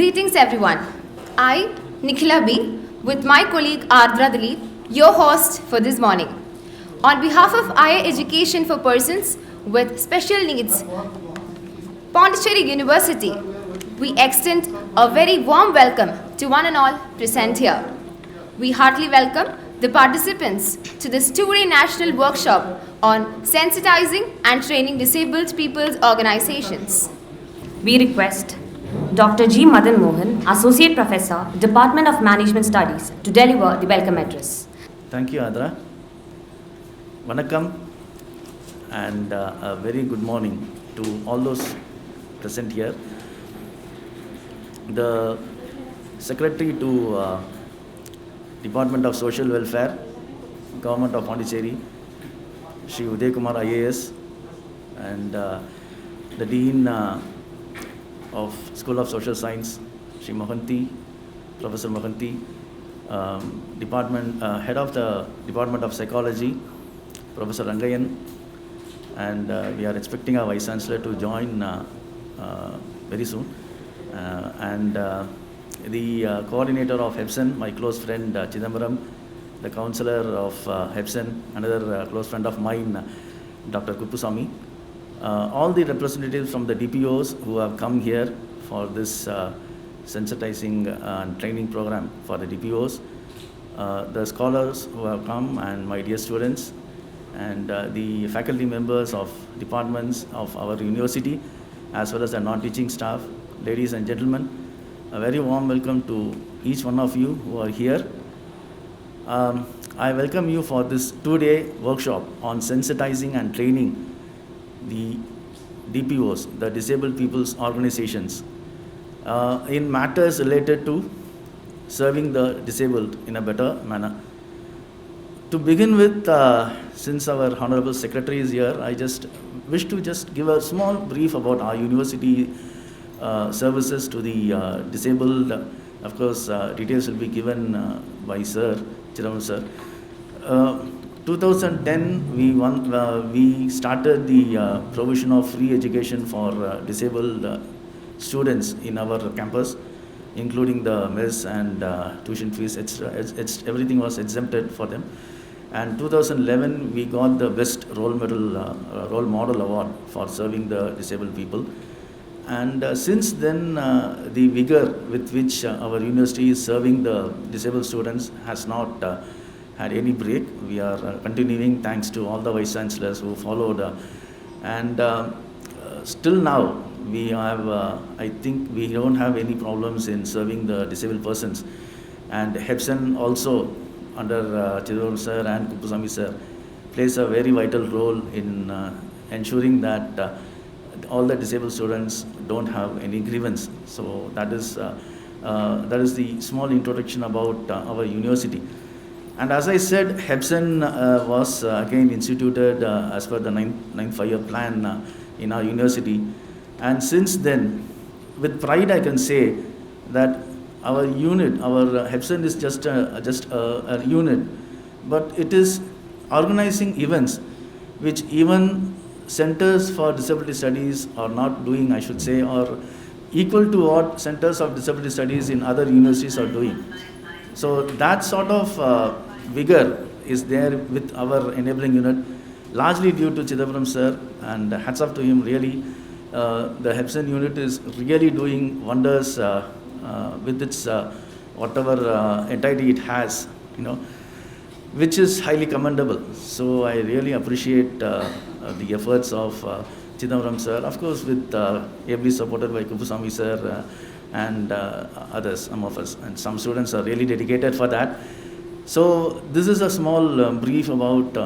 Greetings everyone. I, Nikhila B, with my colleague Ardra Dalip, your host for this morning. On behalf of IA Education for Persons with Special Needs, Pondicherry University, we extend a very warm welcome to one and all present here. We heartily welcome the participants to this 2-day national workshop on sensitizing and training disabled people's organizations. We request Dr. G. Madan Mohan, Associate Professor, Department of Management Studies, to deliver the welcome address. Thank you, Adra. Vanakkam and a very good morning to all those present here. The Secretary to Department of Social Welfare, Government of Pondicherry, Shri Uday Kumar IAS, and the Dean of School of Social Science, Shri Mohanty, Professor Mohanty, Head of the Department of Psychology, Professor Rangayan, and we are expecting our Vice Chancellor to join very soon. And the coordinator of HEPSEN, my close friend Chidambaram, the counselor of HEPSEN, another close friend of mine, Dr. Kuppusamy, all the representatives from the DPOS who have come here for this sensitizing and training program for the DPOS, the scholars who have come, and my dear students, and the faculty members of departments of our university, as well as the non-teaching staff, ladies and gentlemen, a very warm welcome to each one of you who are here. I welcome you for this 2-day workshop on sensitizing and training the DPOs, the Disabled People's Organizations, in matters related to serving the disabled in a better manner. To begin with, since our Honorable Secretary is here, I just wish to give a small brief about our university services to the disabled. Of course, details will be given by Sir, Chidambaram Sir. 2010, we started the provision of free education for disabled students in our campus, including the mess and tuition fees, etc. Everything was exempted for them. And 2011, we got the Best Role Model Award for serving the disabled people. And since then, the vigor with which our university is serving the disabled students has not had any break. We are continuing thanks to all the Vice Chancellors who followed. Still now, we have, I think we don't have any problems in serving the disabled persons. And HEPSEN also, under Chidambaram Sir and Kuppusamy Sir, plays a very vital role in ensuring that all the disabled students don't have any grievance. So that is the small introduction about our university. And as I said, HEPSEN was again instituted as per the 9th 5-year plan in our university. And since then, with pride I can say that our unit, our HEPSEN is just a unit, but it is organizing events which even centers for disability studies are not doing, I should say, or equal to what centers of disability studies in other universities are doing. So that sort of vigor is there with our enabling unit, largely due to Chidambaram Sir, and hats off to him. Really, the HEPSEN unit is really doing wonders with its whatever entity it has, which is highly commendable. So I really appreciate the efforts of Chidambaram Sir, of course with ably supported by Kuppusamy Sir and others, some of us, and some students are really dedicated for that. So this is a small brief about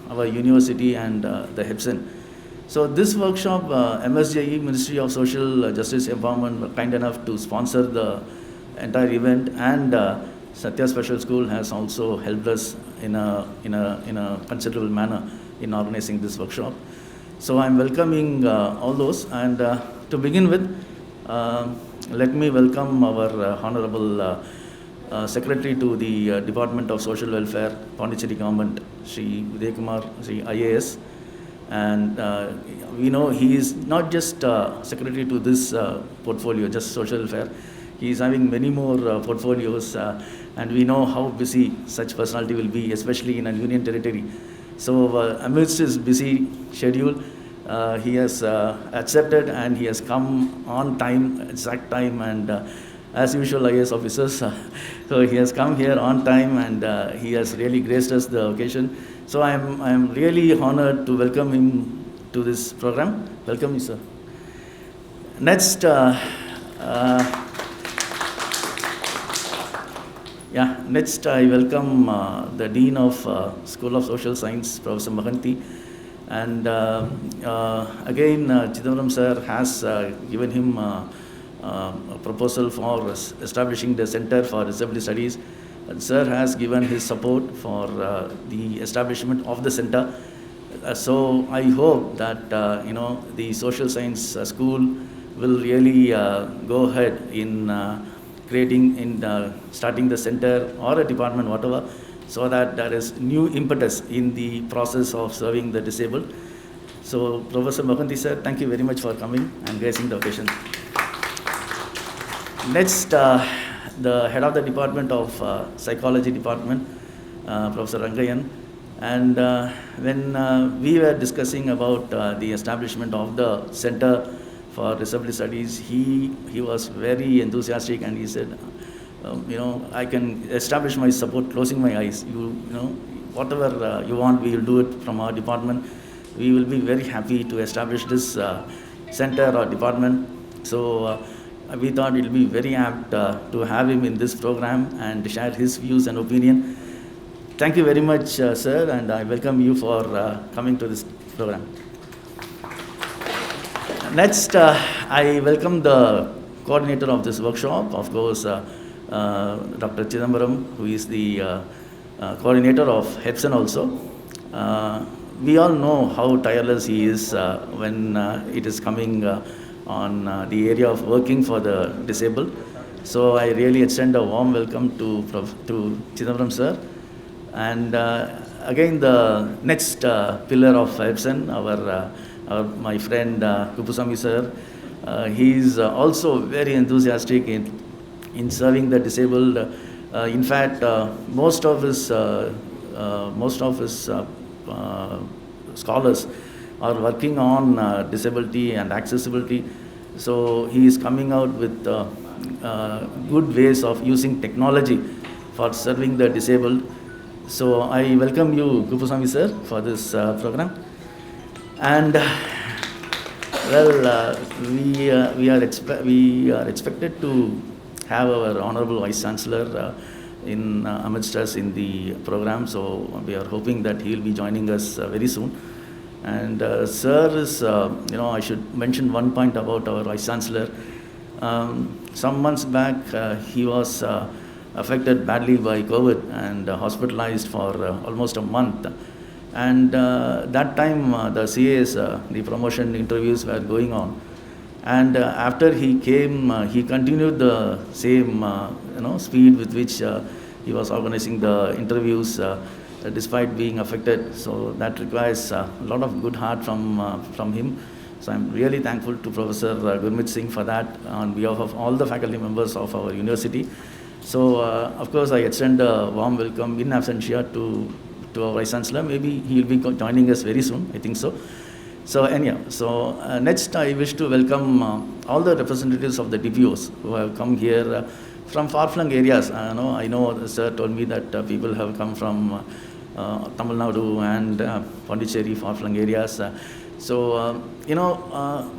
our university and the HEPSEN. So this workshop, MSJE, Ministry of Social Justice Empowerment, were kind enough to sponsor the entire event, and Satya Special School has also helped us in a considerable manner in organizing this workshop. So I'm welcoming all those, and to begin with, let me welcome our Honorable Secretary to the Department of Social Welfare, Pondicherry Government, Shri Uday Kumar, Shri IAS. And we know he is not just secretary to this portfolio, just social welfare. He is having many more portfolios, and we know how busy such personality will be, especially in a union territory. So amidst his busy schedule, he has accepted and he has come on time, exact time, and as usual IAS officers, so he has come here on time, and he has really graced us the occasion. So I am really honored to welcome him to this program. Welcome you, sir. Next, next I welcome the Dean of School of Social Science, Professor Mahanti. And again, Chidambaram sir has given him a proposal for establishing the Center for Disability Studies. And sir has given his support for the establishment of the center. So I hope that the social science school will really go ahead in starting the center or a department, whatever, so that there is new impetus in the process of serving the disabled. So Professor Mahanti sir, thank you very much for coming and gracing the occasion. Next, the head of the department of psychology department, Professor Rangayan. And when we were discussing about the establishment of the Center for Disability Studies, he was very enthusiastic, and he said, I can establish my support closing my eyes. Whatever you want, we will do it from our department. We will be very happy to establish this center or department. So we thought it will be very apt to have him in this program and share his views and opinion. Thank you very much, sir, and I welcome you for coming to this program. Next, I welcome the coordinator of this workshop, of course, Dr. Chidambaram, who is the coordinator of HEPSN also. We all know how tireless he is when it is coming on the area of working for the disabled. So I really extend a warm welcome to Chidambaram sir. And again, the next pillar of HEPSN, my friend Kupusamy sir, he is also very enthusiastic in serving the disabled. In fact, most of his scholars are working on disability and accessibility. So he is coming out with good ways of using technology for serving the disabled. So I welcome you, Kupusamy sir, for this program. And we are expected to have our Honorable Vice Chancellor amidst us in the program. So we are hoping that he will be joining us very soon. And sir is, I should mention one point about our Vice Chancellor. Some months back, he was affected badly by COVID and hospitalized for almost a month. And that time, the CAs, the promotion interviews were going on. And after he came, he continued the same, speed with which he was organizing the interviews, despite being affected. So that requires a lot of good heart from him. So I'm really thankful to Professor Gurmit Singh for that on behalf of all the faculty members of our university. So of course, I extend a warm welcome in absentia to our Vice Chancellor. Maybe he will be joining us very soon, I think so. So anyhow, next I wish to welcome all the representatives of the DPOS who have come here from far-flung areas. I know sir told me that people have come from Tamil Nadu and Pondicherry, far-flung areas.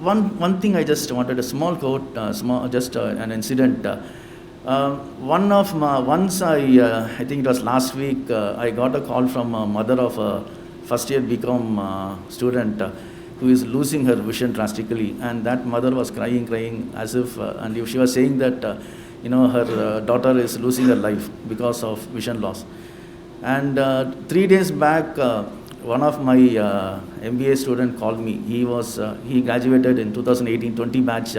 One thing I just wanted a small quote, an incident. Once I think it was last week, I got a call from a mother of a first-year BCom student who is losing her vision drastically, and that mother was crying as if, and she was saying that her daughter is losing her life because of vision loss. And 3 days back, one of my MBA student called me. He graduated in 2018-20 batch,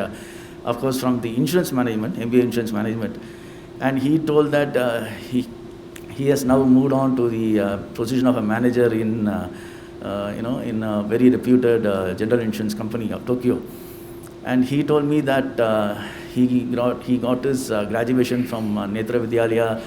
of course, from the insurance management, MBA insurance management, and he told that he has now moved on to the position of a manager in a very reputed general insurance company of Tokyo. And he told me that he got his graduation from Netra Vidyalaya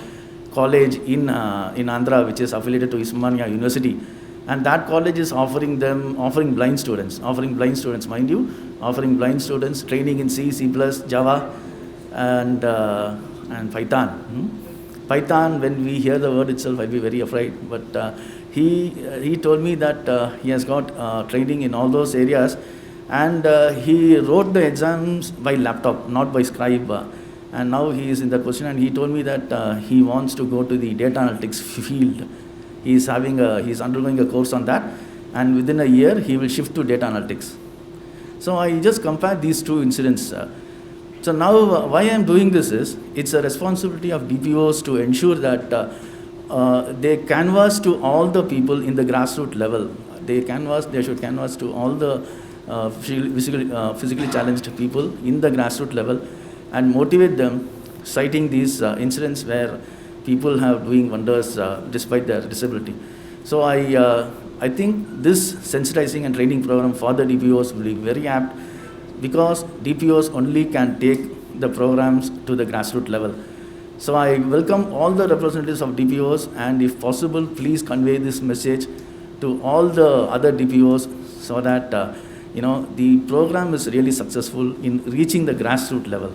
College in Andhra, which is affiliated to Usmania University. And that college is offering blind students, mind you, offering blind students training in C, C++, Java, and Python. Python, when we hear the word itself, I'll be very afraid. But he told me that he has got training in all those areas, and he wrote the exams by laptop, not by scribe. And now he is in that position, and he told me that he wants to go to the data analytics field. He's undergoing a course on that, and within a year he will shift to data analytics. So I just compared these two incidents. So now why I am doing this is, it's a responsibility of DPOs to ensure that they canvass to all the people in the grassroots level. They should canvass to all the physically challenged people in the grassroots level and motivate them, citing these incidents where people have doing wonders despite their disability. So I think this sensitizing and training program for the DPOs will be very apt, because DPOs only can take the programs to the grassroots level. So I welcome all the representatives of DPOs, and if possible, please convey this message to all the other DPOs so that the program is really successful in reaching the grassroots level.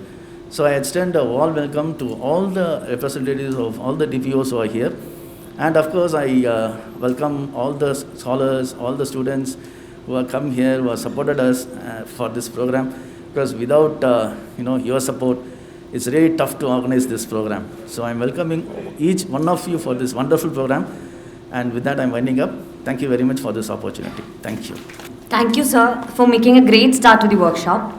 So I extend a warm welcome to all the representatives of all the DPOs who are here. And of course, I welcome all the scholars, all the students who have come here, who have supported us for this program. Because without your support, it's really tough to organize this program. So I'm welcoming each one of you for this wonderful program. And with that, I'm winding up. Thank you very much for this opportunity. Thank you. Thank you, sir, for making a great start to the workshop.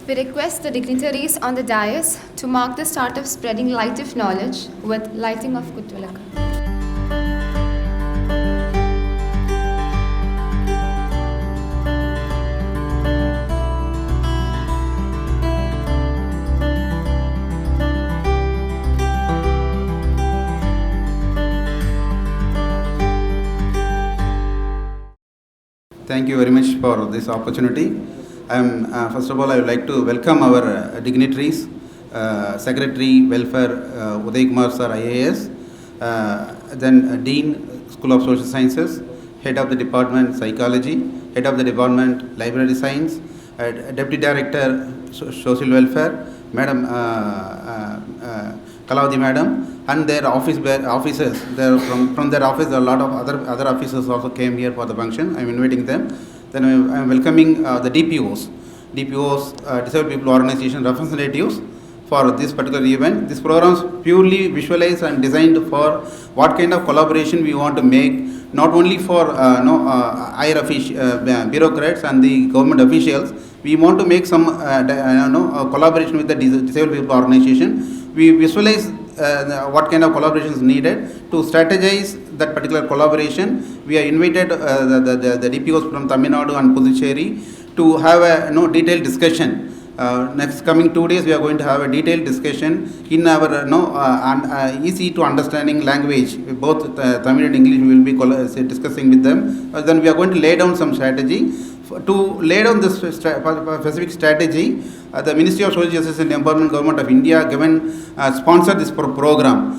We request the dignitaries on the dais to mark the start of spreading light of knowledge with lighting of Kutvilaka. Thank you very much for this opportunity. First of all, I would like to welcome our dignitaries, Secretary Welfare Uday Kumar Sir IAS, then Dean School of Social Sciences, Head of the Department Psychology, Head of the Department Library Science, Deputy Director Social Welfare, Madam Kalavati Madam, and their officers. From their office, a lot of other officers also came here for the function. I am inviting them. Then I am welcoming the DPOs, Disabled People Organization representatives for this particular event. This program is purely visualized and designed for what kind of collaboration we want to make, not only for higher bureaucrats and the government officials. We want to make some collaboration with the Disabled People Organization. We visualize what kind of collaboration is needed to strategize that particular collaboration. We are invited the DPOs from Tamil Nadu and Pondicherry to have a detailed discussion. Next coming 2 days, we are going to have a detailed discussion in our easy to understanding language. Both Tamil and English we will be discussing with them. Then we are going to lay down some strategy. To lay down this specific strategy, the Ministry of Social Justice and Empowerment Government of India sponsored this program.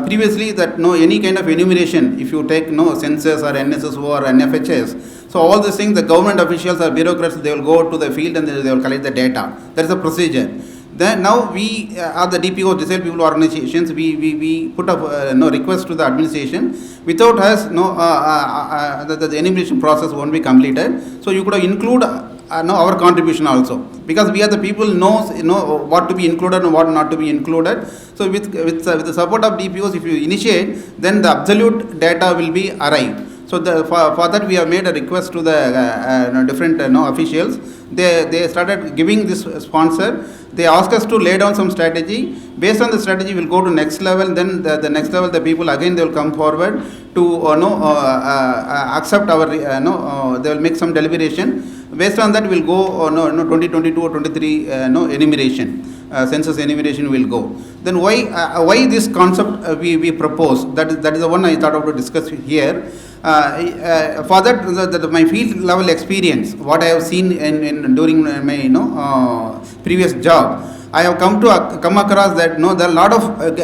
Previously, that any kind of enumeration, if you take census or NSSO or NFHS, so all these things, the government officials or bureaucrats, they will go to the field and they will collect the data. That is a procedure. Then now we are the DPO, Disabled People Organizations, we put up request to the administration. Without us, the enumeration process won't be completed. So you could include our contribution also, because we are the people knows what to be included and what not to be included. So with the support of DPOs, if you initiate, then the absolute data will be arrived. So for that we have made a request to the different officials. They started giving this sponsor. They asked us to lay down some strategy. Based on the strategy, we'll go to next level. Then the next level, the people again they will come forward to accept our they will make some deliberation. Based on that, we'll go 2022 or 23 enumeration. Census enumeration will go. Then why this concept we propose? That is the one I thought of to discuss here. For that, my field level experience, what I have seen during my previous job, I have come across that there are a lot of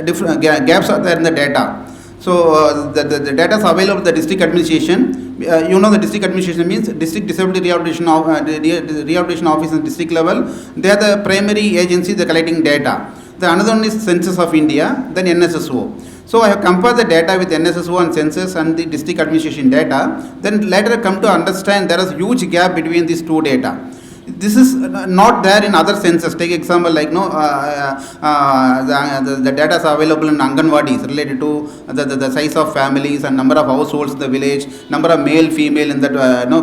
different gaps are there in the data. So the data is available with the district administration. The district administration means district disability rehabilitation office in district level. They are the primary agency that collecting data. The another one is Census of India, then NSSO. So I have compared the data with NSSO and census and the district administration data. Then later I come to understand there is huge gap between these two data. This is not there in other census. Take example like the data is available in Anganwadis related to the size of families and number of households in the village, number of male, female in that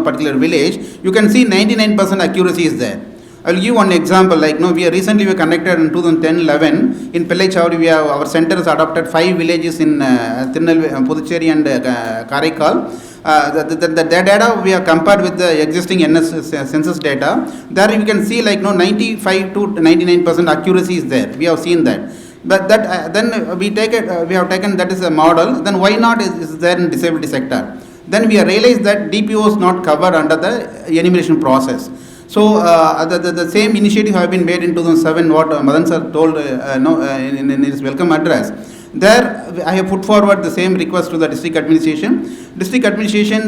particular village. You can see 99% accuracy is there. I will give one example. Like we recently conducted in 2010-11 in Pondicherry. Our center has adopted 5 villages in Pondicherry and Karaikal. The data we have compared with the existing census data. There you can see 95 to 99% accuracy is there. We have seen that. But that then we have taken that as a model. Then why not is there in disability sector? Then we have realized that DPO is not covered under the enumeration process. So the same initiative have been made in 2007. What Madan sir told in his welcome address. There I have put forward the same request to the district administration. District administration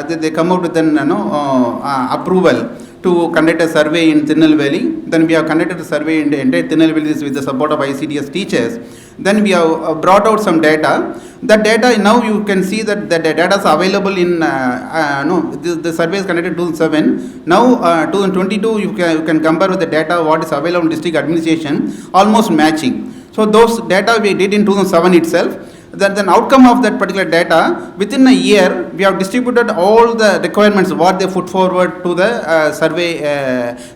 they come out with an approval to conduct a survey in Tirunelveli. Then we have conducted a survey in the entire Tirunelveli with the support of ICDS teachers. Then we have brought out some data. That data now you can see that the data is available in the survey is conducted in 2007. Now 2022 you can compare with the data what is available in district administration, almost matching. So those data we did in 2007 itself. Then outcome of that particular data, within a year we have distributed all the requirements what they put forward to the survey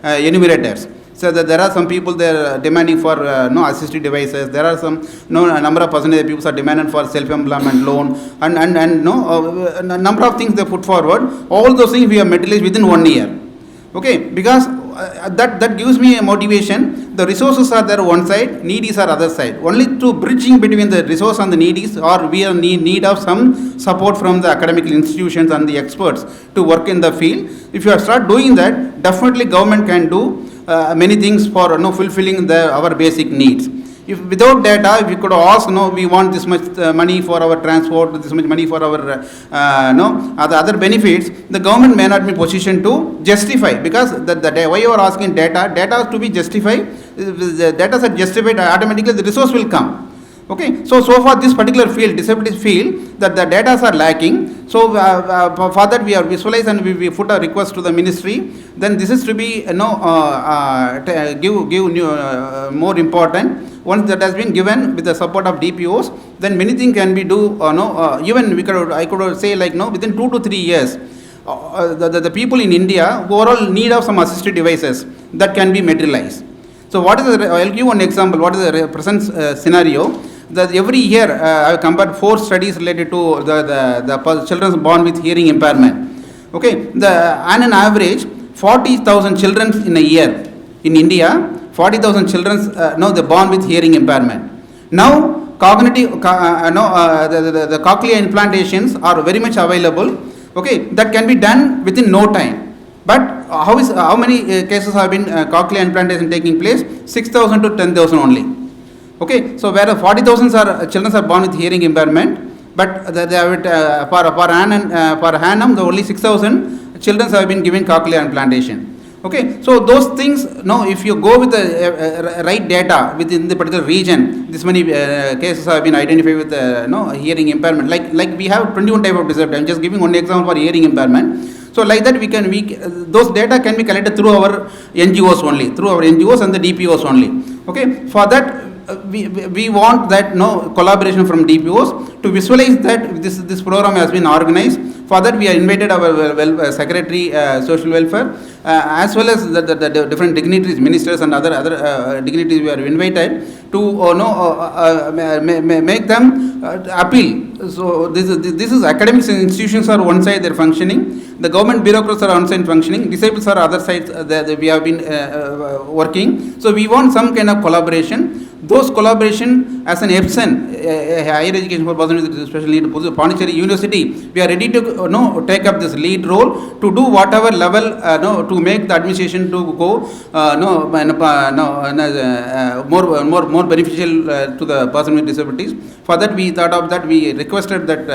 enumerators. So that there are some people they are demanding for assistive devices. There are some number of percentage people are demanding for self-employment loan and number of things they put forward. All those things we have materialized within 1 year. Okay, because that gives me a motivation. The resources are there one side, needies are other side. Only through bridging between the resource and the needies, or we are need of some support from the academic institutions and the experts to work in the field. If you start doing that, definitely government can do many things for fulfilling our basic needs. If without data, we could ask, we want this much money for our transport, this much money for our other benefits, the government may not be in position to justify, because the why you are asking data has to be justified. The data are justified, automatically the resource will come. Okay, so far this particular field, disability field, that the data are lacking. So for that we are visualized and we put a request to the ministry. Then this is to be give more important. Once that has been given with the support of DPOs, then many things can be do. Even I could say within 2 to 3 years, the people in India who are all need of some assistive devices that can be materialized. So what is I will give one example. What is the present scenario? That every year I have compared 4 studies related to the children born with hearing impairment. Okay, on an average 40,000 children in a year in India. 40,000 children they born with hearing impairment. Now cognitive the cochlear implantations are very much available. Okay, that can be done within no time. But how many cases have been cochlear implantation taking place? 6,000 to 10,000 only. Okay, so where 40,000 children are born with hearing impairment, but they have per annum the only 6,000 children have been given cochlear implantation. Okay, so those things, if you go with the right data within the particular region, this many cases have been identified with hearing impairment. Like we have 21 type of disability. I'm just giving one example for hearing impairment. So like that those data can be collected through our NGOs only, through our NGOs and the DPOs only. Okay, for that we want that collaboration from DPOs to visualize that this program has been organized. For that we have invited our secretary social welfare as well as the different dignitaries, ministers and other dignitaries we are invited to make them appeal. So this is academic institutions are one side they are functioning, the government bureaucrats are one side functioning, disabled are other sides we have been working. So we want some kind of collaboration. those collaboration as an EPSEN, a higher education for persons with special needs, Pondicherry University, we are ready to take up this lead role to do whatever level to make the administration to go more beneficial to the person with disabilities. For that, we thought of that. We requested that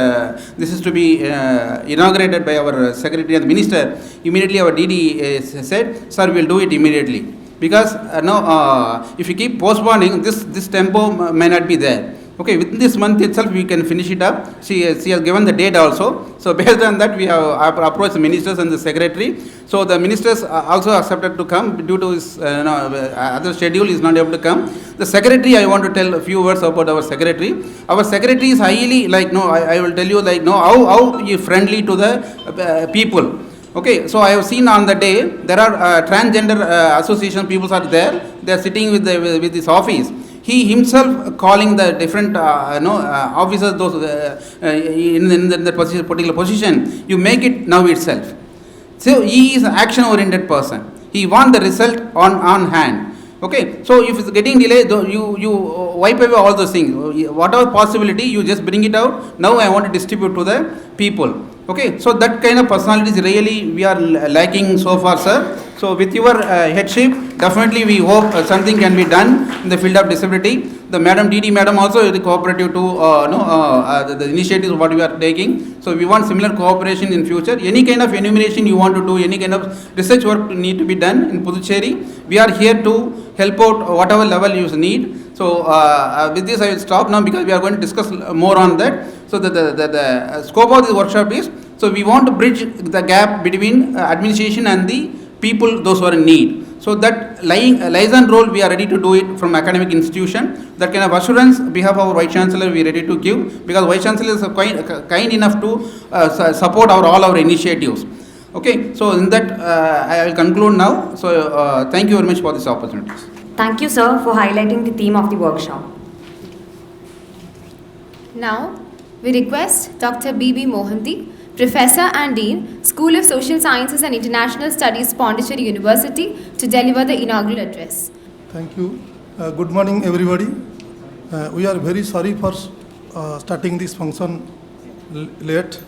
this is to be inaugurated by our secretary and minister. Immediately, our DD said, "Sir, we will do it immediately." Because if you keep postponing, this tempo may not be there. Okay, within this month itself we can finish it up. She has given the date also. So based on that, we have approached the ministers and the secretary. So the ministers also accepted to come due to his other schedule is not able to come. The secretary, I want to tell a few words about our secretary. Our secretary is highly I will tell you how he is friendly to the people. Okay, so I have seen on the day there are transgender association people are there. They are sitting with this office. He himself calling the different officers those in the particular position. You make it now itself. So he is an action oriented person. He wants the result on hand. Okay, so if it's getting delayed, you wipe away all those things. Whatever possibility, you just bring it out. Now I want to distribute to the people. Okay, so that kind of personality is really we are lacking so far, sir. So with your headship, definitely we hope something can be done in the field of disability. The DD madam also is cooperative to the initiatives what we are taking. So we want similar cooperation in future. Any kind of enumeration you want to do, any kind of research work need to be done in Pondicherry. We are here to help out whatever level you need. So with this I will stop now because we are going to discuss more on that. So the scope of this workshop is, so we want to bridge the gap between administration and the people, those who are in need. So that liaison role we are ready to do it from academic institution. That kind of assurance behalf of our Vice Chancellor we are ready to give, because Vice Chancellor is kind enough to support all our initiatives. Okay, so in that I will conclude now. So thank you very much for this opportunity. Thank you, sir, for highlighting the theme of the workshop. Now, we request Dr. B.B. Mohanty, Professor and Dean, School of Social Sciences and International Studies, Pondicherry University, to deliver the inaugural address. Thank you. Good morning, everybody. We are very sorry for starting this function late.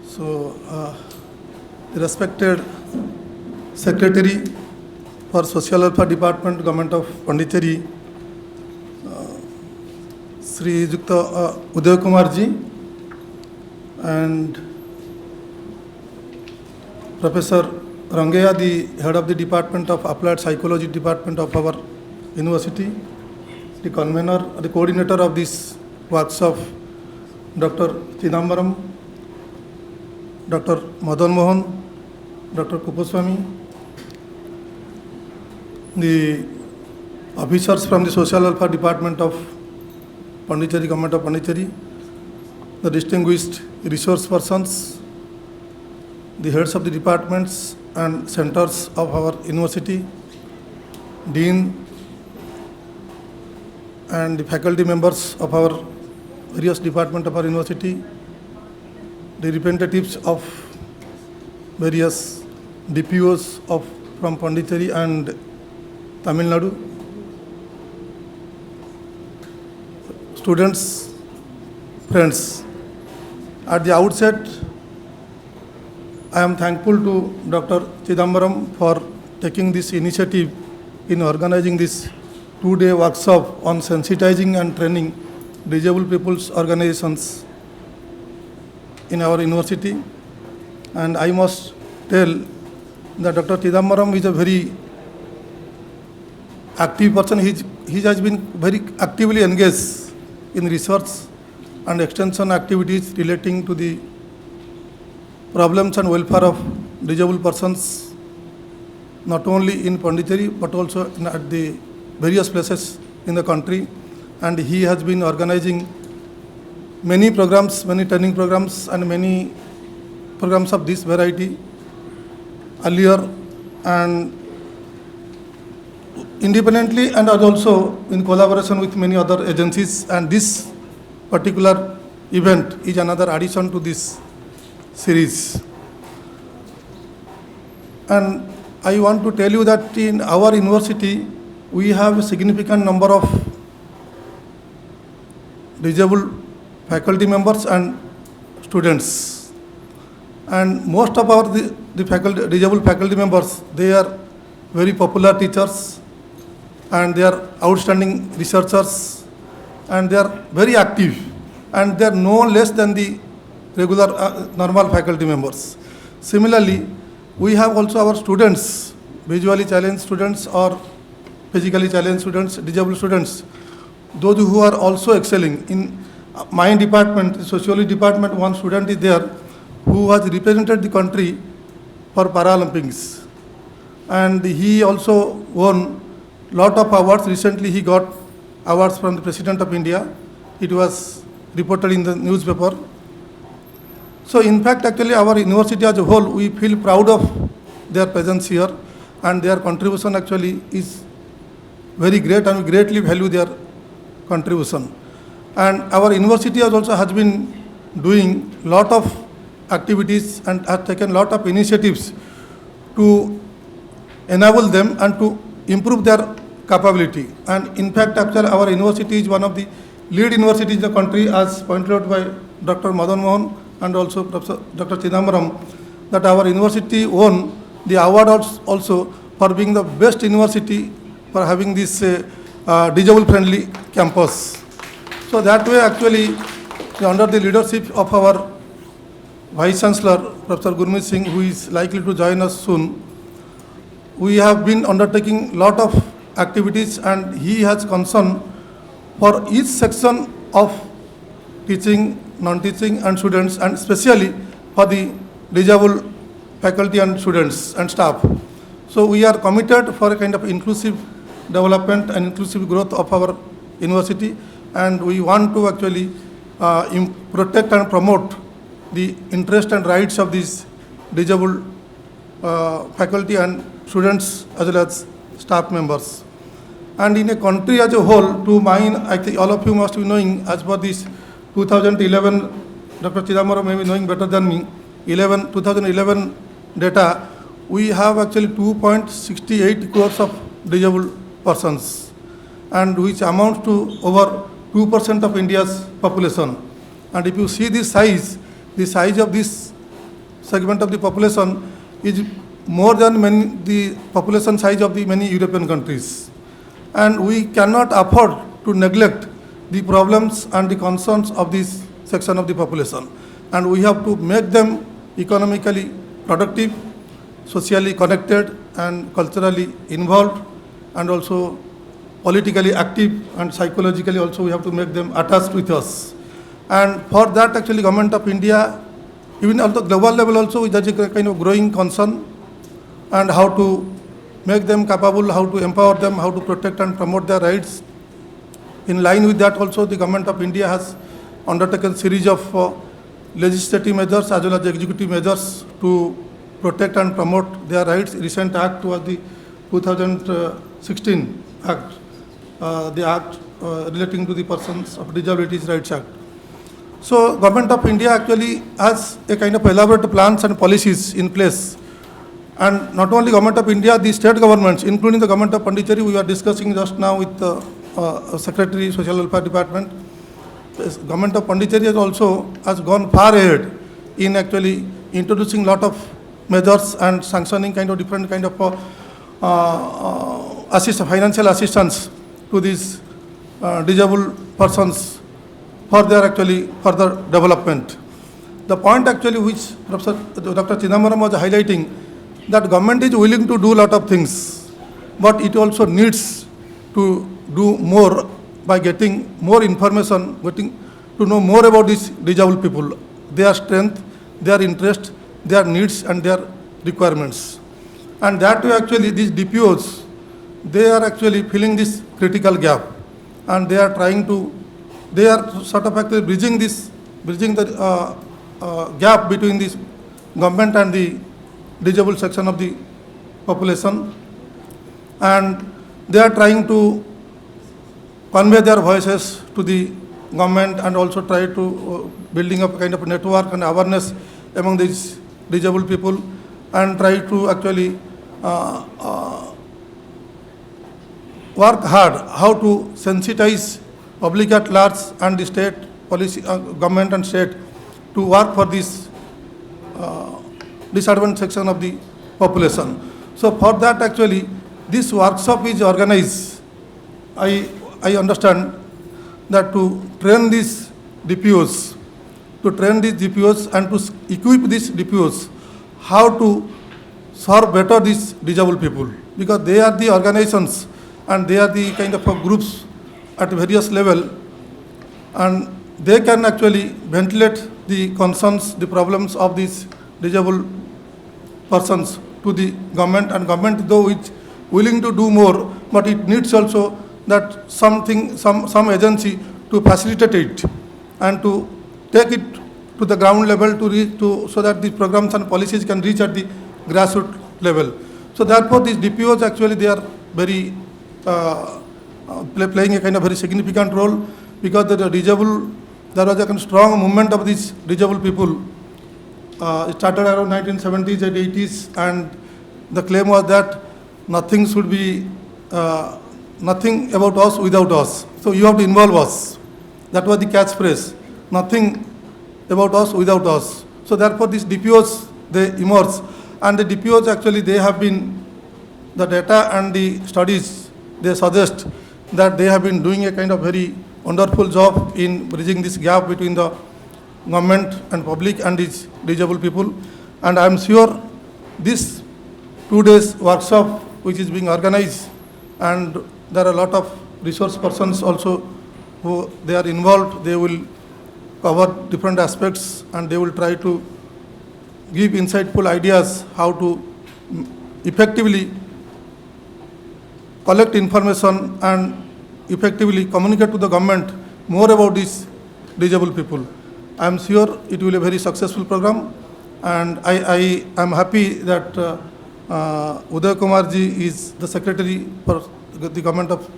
So, the respected Secretary for Social Welfare Department, Government of Pondicherry, Sri Yukta Uday Kumar ji, and Professor Rangeya, the head of the Department of Applied Psychology Department of our university, the convener, the coordinator of this workshop, Dr. Chidambaram, Dr. Madan Mohan, Dr. Kupuswamy, the officers from the Social Welfare Department of Pondicherry, Government of Pondicherry, the distinguished resource persons, the heads of the departments and centers of our university, dean and the faculty members of our various departments of our university, the representatives of various DPOs from Pondicherry and Tamil Nadu, students, friends. At the outset, I am thankful to Dr. Chidambaram for taking this initiative in organizing this 2-day workshop on sensitizing and training disabled people's organizations in our university. And I must tell that Dr. Chidambaram is a very active person. He has been very actively engaged in research and extension activities relating to the problems and welfare of disabled persons, not only in Pondicherry but also at the various places in the country. And he has been organizing many programs, many training programs and many programs of this variety earlier and independently and also in collaboration with many other agencies. And this particular event is another addition to this series. And I want to tell you that in our university, we have a significant number of disabled faculty members and students. And most of the faculty, disabled faculty members, they are very popular teachers and they are outstanding researchers and they are very active and they are no less than the regular normal faculty members. Similarly, we have also our students, visually challenged students or physically challenged students, disabled students, those who are also excelling. In my department, sociology department, one student is there who has represented the country for Paralympics. And he also won lot of awards. Recently he got awards from the President of India. It was reported in the newspaper. So in fact, actually our university as a whole, we feel proud of their presence here and their contribution actually is very great and we greatly value their contribution. And our university has also been doing lot of activities and has taken lot of initiatives to enable them and to improve their capability. And in fact, actually our university is one of the lead universities in the country, as pointed out by Dr. Madan Mohan and also Professor Dr. Chidambaram, that our university won the award also for being the best university for having this disabled-friendly campus. So that way, actually, under the leadership of our Vice Chancellor, Professor Gurmeet Singh, who is likely to join us soon, we have been undertaking lot of activities and he has concern for each section of teaching, non-teaching and students, and especially for the disabled faculty and students and staff. So we are committed for a kind of inclusive development and inclusive growth of our university, and we want to actually protect and promote the interest and rights of these disabled faculty and students as well as staff members. And in a country as a whole, to mine, I think all of you must be knowing, as per this 2011, Dr. Chidambaram may be knowing better than me, 2011 data, we have actually 2.68 crores of disabled persons, and which amounts to over 2% of India's population. And if you see the size of this segment of the population is more than the population size of the many European countries. And we cannot afford to neglect the problems and the concerns of this section of the population. And we have to make them economically productive, socially connected and culturally involved, and also politically active, and psychologically also we have to make them attached with us. And for that, actually, Government of India, even at the global level also, there is a kind of growing concern and how to make them capable, how to empower them, how to protect and promote their rights. In line with that also, the Government of India has undertaken a series of legislative measures as well as executive measures to protect and promote their rights. Recent act was the 2016 act, the act relating to the Persons of Disabilities Rights Act. So Government of India actually has a kind of elaborate plans and policies in place. And not only Government of India, the state governments, including the Government of Pondicherry, we are discussing just now with the Secretary, Social Welfare Department. Government of Pondicherry has gone far ahead in actually introducing lot of measures and sanctioning kind of different kind of financial assistance to these disabled persons for their actually further development. The point actually which Professor Dr. Chidambaram was highlighting, that government is willing to do a lot of things, but it also needs to do more by getting more information, getting to know more about these disabled people, their strength, their interest, their needs and their requirements. And that way actually these DPOs, they are actually filling this critical gap, and they are sort of actually bridging the gap between this government and the disabled section of the population, and they are trying to convey their voices to the government and also try to building up a kind of network and awareness among these disabled people, and try to actually work hard how to sensitize public at large and the state policy, government and state to work for this disadvantaged section of the population. So for that actually this workshop is organized. I understand that to train these DPOs, and to equip these DPOs how to serve better these disabled people, because they are the organizations and they are the kind of groups at various level, and they can actually ventilate the concerns, the problems of these disabled persons to the government, and government though is willing to do more, but it needs also that some agency to facilitate it and to take it to the ground level to reach to, so that the programs and policies can reach at the grassroots level. So therefore these DPOs actually they are very playing a kind of very significant role, because the disabled, there was a kind of strong movement of these disabled people. It started around 1970s and 80s, and the claim was that nothing should be, nothing about us without us. So you have to involve us. That was the catchphrase. Nothing about us without us. So therefore these DPOs, they emerge. And the DPOs actually, they have been, the data and the studies, they suggest that they have been doing a kind of very wonderful job in bridging this gap between the government and public and these disabled people. And I am sure this 2 days workshop which is being organized, and there are a lot of resource persons also who they are involved, they will cover different aspects and they will try to give insightful ideas how to effectively collect information and effectively communicate to the government more about these disabled people. I am sure it will be a very successful program, and I am happy that Uday Kumar ji is the secretary for the government of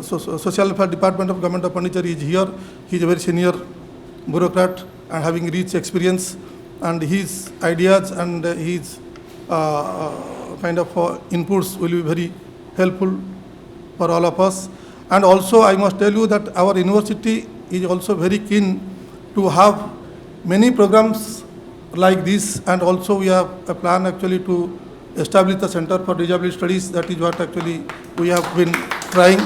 Social Welfare Department of Government of Pondicherry is here. He is a very senior bureaucrat and having rich experience, and his ideas and his kind of inputs will be very helpful for all of us. And also I must tell you that our university is also very keen to have many programs like this, and also we have a plan actually to establish the Center for Disability Studies. That is what actually we have been trying,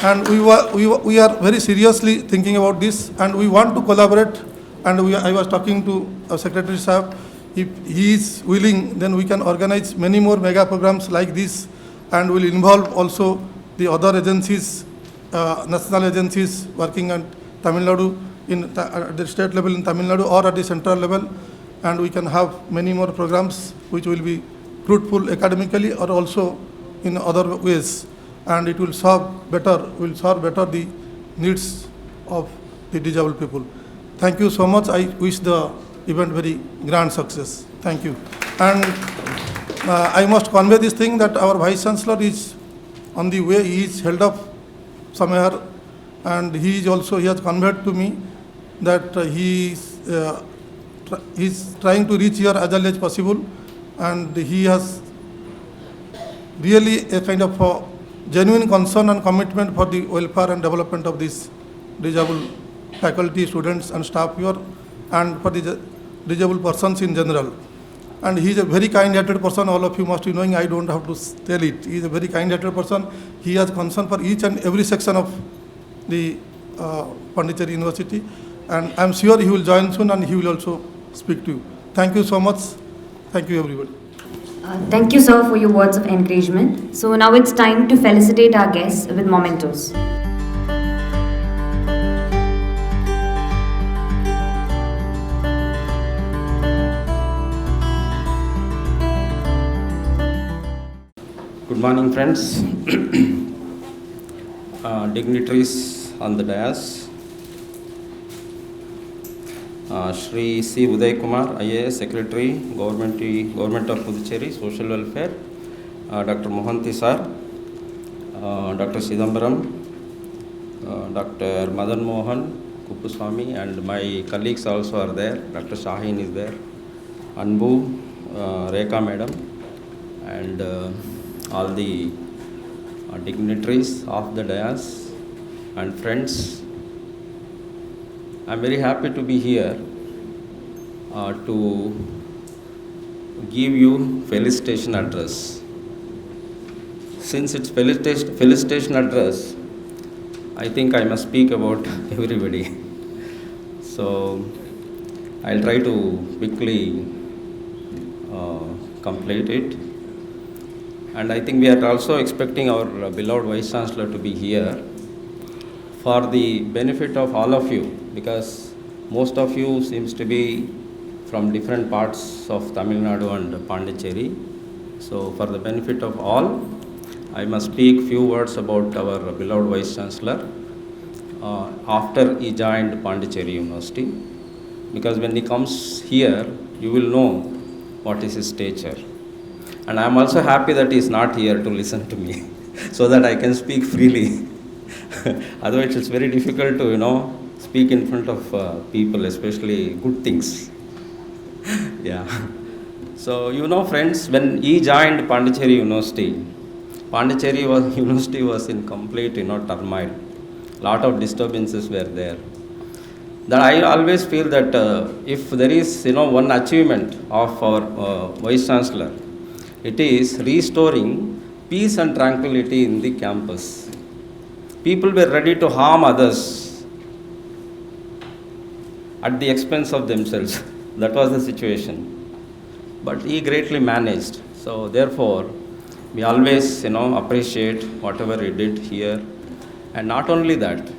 and we are very seriously thinking about this, and we want to collaborate. And I was talking to our Secretary Sahab, if he is willing, then we can organize many more mega programs like this, and will involve also the other agencies, national agencies working at Tamil Nadu, at the state level in Tamil Nadu or at the central level, and we can have many more programs which will be fruitful academically or also in other ways, and it will serve better the needs of the disabled people. Thank you so much. I wish the event very grand success. Thank you. And I must convey this thing that our Vice Chancellor is on the way. He is held up somewhere, and he has conveyed to me that he is trying to reach here as early as possible, and he has really a kind of a genuine concern and commitment for the welfare and development of these disabled faculty, students and staff here, and for the disabled persons in general. And he is a very kind-hearted person. All of you must be knowing, I don't have to tell it. He is a very kind-hearted person. He has concern for each and every section of the Pondicherry University, and I am sure he will join soon and he will also speak to you. Thank you so much. Thank you, everybody. Thank you, sir, for your words of encouragement. So now it's time to felicitate our guests with mementos. Good morning, friends. Dignitaries on the dais. Shri C. Uday Kumar, IAS Secretary, Government of Pondicherry, Social Welfare. Dr. Mohanty Sir, Dr. Chidambaram, Dr. Madan Mohan, Kuppuswamy, and my colleagues also are there. Dr. Shaheen is there. Anbu, Rekha Madam, and all the dignitaries of the dais, and friends. I'm very happy to be here to give you felicitation address. Since it's felicitation address, I think I must speak about everybody. So I'll try to quickly complete it. And I think we are also expecting our beloved Vice Chancellor to be here for the benefit of all of you, because most of you seems to be from different parts of Tamil Nadu and Pondicherry. So for the benefit of all, I must speak few words about our beloved Vice Chancellor after he joined Pondicherry University, because when he comes here, you will know what is his stature. And I am also happy that he is not here to listen to me, so that I can speak freely. Otherwise, it's very difficult to, speak in front of people, especially good things. Yeah. So, friends, when he joined Pondicherry University, University was in complete, turmoil. Lot of disturbances were there. That I always feel that if there is, one achievement of our Vice Chancellor, it is restoring peace and tranquility in the campus. People were ready to harm others at the expense of themselves. That was the situation. But he greatly managed. So therefore, we always, appreciate whatever he did here. And not only that,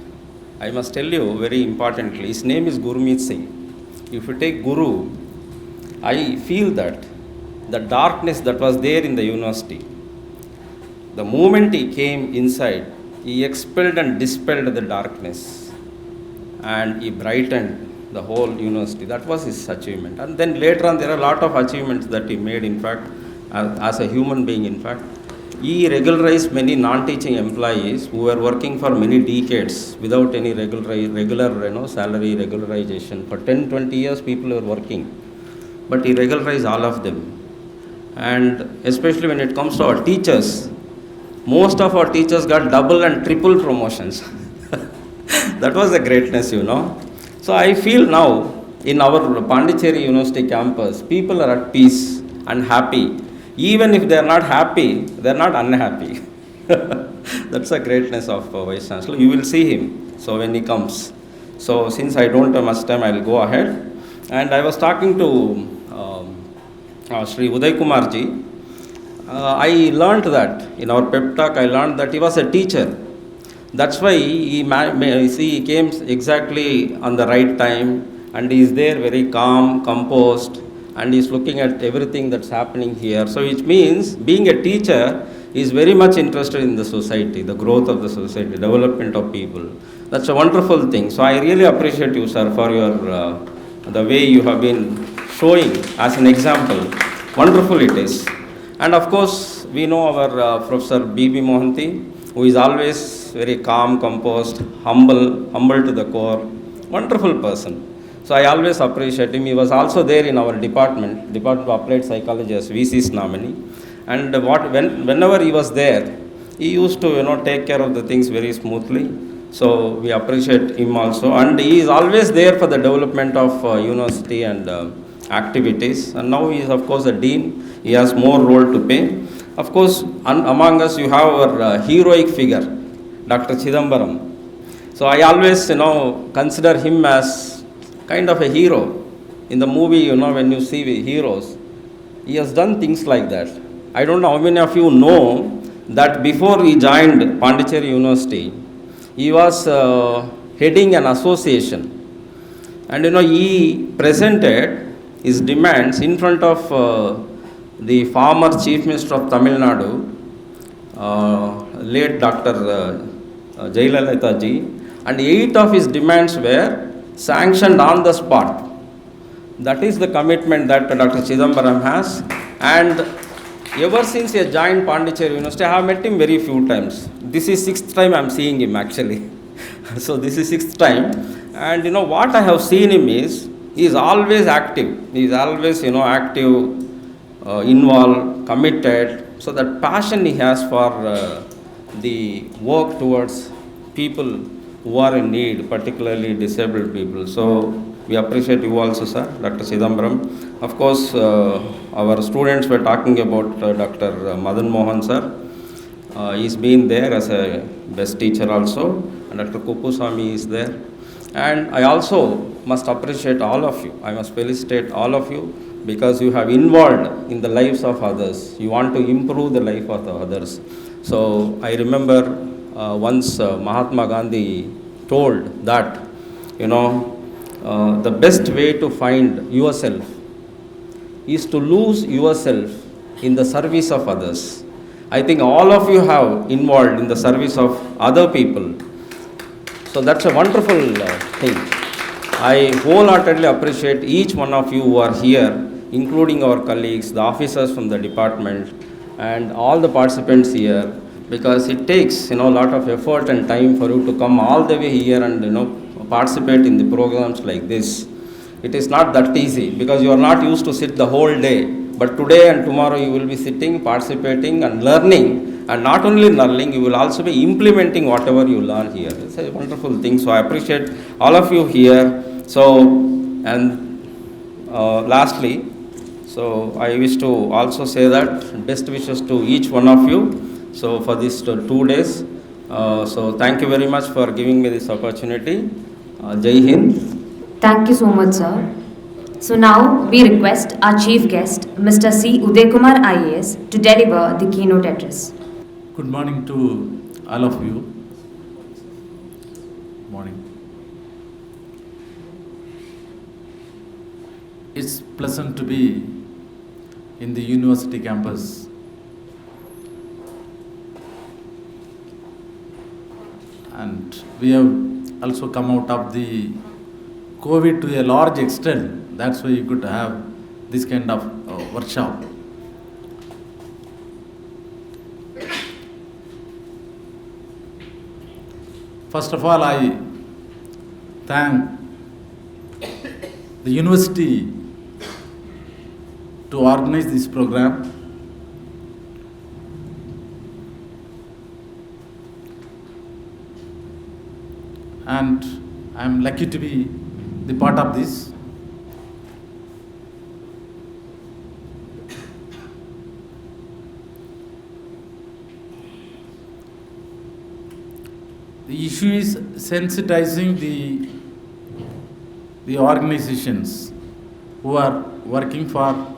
I must tell you very importantly, his name is Gurmeet Singh. If you take Guru, I feel that the darkness that was there in the university, the moment he came inside, he expelled and dispelled the darkness, and he brightened the whole university. That was his achievement. And then later on, there are a lot of achievements that he made, in fact, as a human being, in fact. He regularized many non-teaching employees who were working for many decades without any regular salary regularization. For 10-20 years, people were working, but he regularized all of them. And especially when it comes to our teachers, most of our teachers got double and triple promotions. That was the greatness, So I feel now in our Pondicherry University campus, people are at peace and happy. Even if they are not happy, they are not unhappy. That's the greatness of Vice Chancellor. You will see him when he comes. So since I don't have much time, I will go ahead. And I was talking to Shri Uday Kumar ji. I learned that in our pep talk, I learned that he was a teacher. That's why he came exactly on the right time, and he is there very calm, composed, and he is looking at everything that's happening here. So which means being a teacher is very much interested in the society, the growth of the society, development of people. That's a wonderful thing. So I really appreciate you, sir, for your the way you have been showing as an example. Wonderful it is. And of course, we know our Professor B.B. Mohanty, who is always very calm, composed, humble to the core. Wonderful person. So I always appreciate him. He was also there in our Department of Applied Psychology as VC's nominee. And whenever he was there, he used to take care of the things very smoothly. So we appreciate him also. And he is always there for the development of university and activities. And now he is, of course, the dean. He has more role to play. Of course, among us you have our heroic figure, Dr. Chidambaram. So I always, consider him as kind of a hero. In the movie, when you see the heroes, he has done things like that. I don't know how many of you know that before he joined Pondicherry University, he was heading an association. And, he presented his demands in front of the former Chief Minister of Tamil Nadu, late Dr. Jayalalitha ji, and 8 of his demands were sanctioned on the spot. That is the commitment that Dr. Chidambaram has. And ever since he has joined Pondicherry University, I have met him very few times. This is 6th time I am seeing him actually. So this is 6th time. And what I have seen him is, he is always active. He is always, active, involved, committed. So that passion he has for the work towards people who are in need, particularly disabled people. So we appreciate you also, sir, Dr. Chidambaram. Of course, our students were talking about Dr. Madan Mohan, sir. He's been there as a best teacher also, and Dr. Kuppusamy is there. And I also must appreciate all of you. I must felicitate all of you because you have involved in the lives of others. You want to improve the life of the others. So I remember once Mahatma Gandhi told that, the best way to find yourself is to lose yourself in the service of others. I think all of you have involved in the service of other people. So that's a wonderful thing. I wholeheartedly appreciate each one of you who are here, including our colleagues, the officers from the department, and all the participants here, because it takes a lot of effort and time for you to come all the way here and participate in the programs like this. It is not that easy because you are not used to sit the whole day. But today and tomorrow you will be sitting, participating and learning. And not only learning, you will also be implementing whatever you learn here. It's a wonderful thing. So I appreciate all of you here. So, and lastly, so I wish to also say that best wishes to each one of you. So for these 2 days. So thank you very much for giving me this opportunity. Jai Hind. Thank you so much, sir. So now we request our chief guest, Mr. C. Uday Kumar IAS, to deliver the keynote address. Good morning to all of you. Morning. It's pleasant to be in the university campus. And we have also come out of the COVID to a large extent. That's why you could have this kind of workshop. First of all, I thank the university to organize this program. And I am lucky to be the part of this. The issue is sensitizing the organizations who are working for